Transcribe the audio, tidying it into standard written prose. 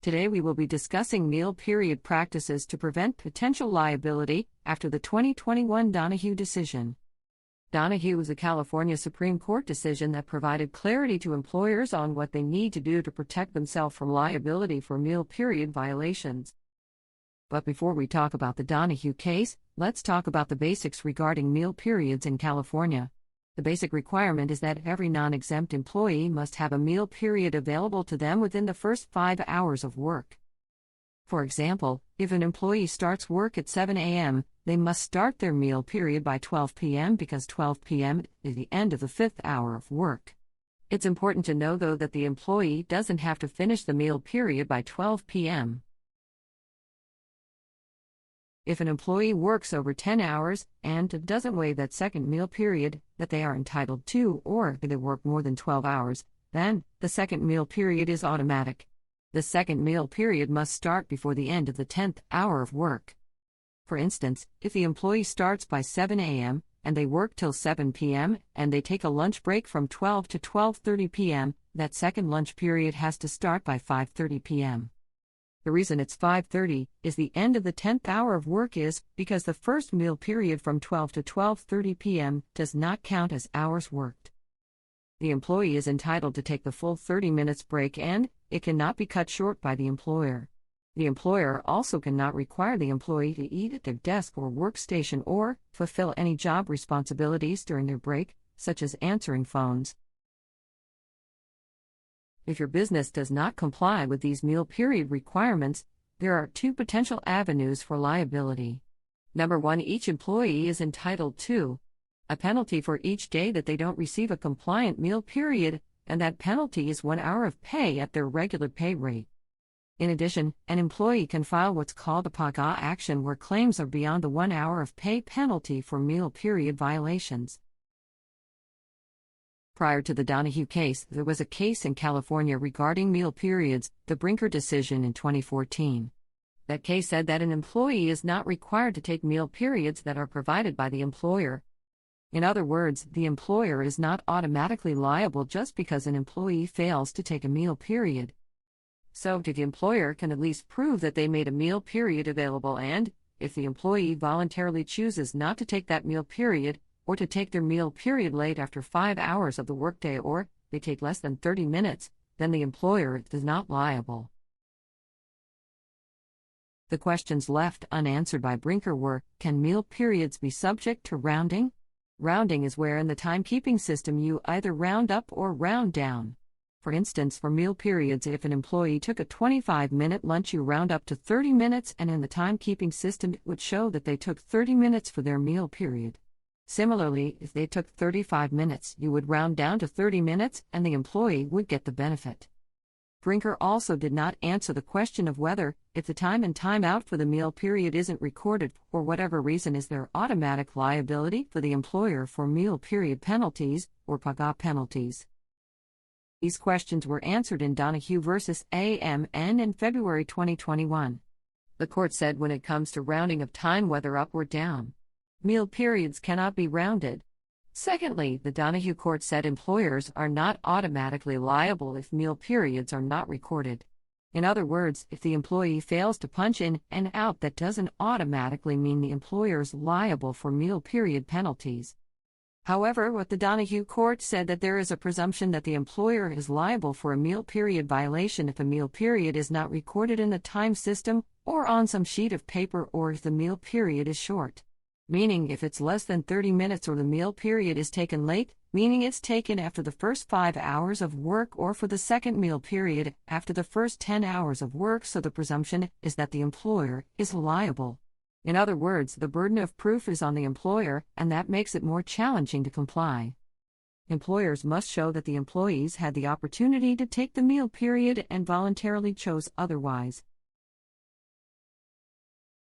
Today we will be discussing meal period practices to prevent potential liability after the 2021 Donahue decision. Donahue is a California Supreme Court decision that provided clarity to employers on what they need to do to protect themselves from liability for meal period violations. But before we talk about the Donahue case, let's talk about the basics regarding meal periods in California. The basic requirement is that every non-exempt employee must have a meal period available to them within the first 5 hours of work. For example, if an employee starts work at 7 a.m., they must start their meal period by 12 p.m. because 12 p.m. is the end of the 5th hour of work. It's important to know, though, that the employee doesn't have to finish the meal period by 12 p.m. If an employee works over 10 hours and doesn't waive that second meal period that they are entitled to, or if they work more than 12 hours, then the second meal period is automatic. The second meal period must start before the end of the 10th hour of work. For instance, if the employee starts by 7 a.m. and they work till 7 p.m. and they take a lunch break from 12 to 12:30 p.m., that second lunch period has to start by 5:30 p.m. The reason it's 5:30 is the end of the 10th hour of work is because the first meal period from 12 to 12:30 p.m. does not count as hours worked. The employee is entitled to take the full 30 minutes break and it cannot be cut short by the employer. The employer also cannot require the employee to eat at their desk or workstation or fulfill any job responsibilities during their break, such as answering phones. If your business does not comply with these meal period requirements, there are 2 potential avenues for liability. Number 1, each employee is entitled to a penalty for each day that they don't receive a compliant meal period, and that penalty is 1 hour of pay at their regular pay rate. In addition, an employee can file what's called a PAGA action where claims are beyond the 1 hour of pay penalty for meal period violations. Prior to the Donahue case, there was a case in California regarding meal periods, the Brinker decision in 2014. That case said that an employee is not required to take meal periods that are provided by the employer. In other words, the employer is not automatically liable just because an employee fails to take a meal period. So, the employer can at least prove that they made a meal period available, and, if the employee voluntarily chooses not to take that meal period, or to take their meal period late after 5 hours of the workday, or they take less than 30 minutes, then the employer is not liable. The questions left unanswered by Brinker were, can meal periods be subject to rounding? Rounding is where in the timekeeping system you either round up or round down. For instance, for meal periods, if an employee took a 25-minute lunch, you round up to 30 minutes, and in the timekeeping system it would show that they took 30 minutes for their meal period. Similarly, if they took 35 minutes, you would round down to 30 minutes and the employee would get the benefit. Brinker also did not answer the question of whether, if the time and time out for the meal period isn't recorded, for whatever reason, is there automatic liability for the employer for meal period penalties or PAGA penalties. These questions were answered in Donahue v. AMN in February 2021. The court said when it comes to rounding of time, whether up or down, meal periods cannot be rounded. Secondly, the Donahue court said employers are not automatically liable if meal periods are not recorded. In other words, if the employee fails to punch in and out, that doesn't automatically mean the employer is liable for meal period penalties. However, what the Donahue court said that there is a presumption that the employer is liable for a meal period violation if a meal period is not recorded in the time system or on some sheet of paper, or if the meal period is short, meaning if it's less than 30 minutes, or the meal period is taken late, meaning it's taken after the first 5 hours of work, or for the second meal period after the first 10 hours of work, so the presumption is that the employer is liable. In other words, the burden of proof is on the employer, and that makes it more challenging to comply. Employers must show that the employees had the opportunity to take the meal period and voluntarily chose otherwise.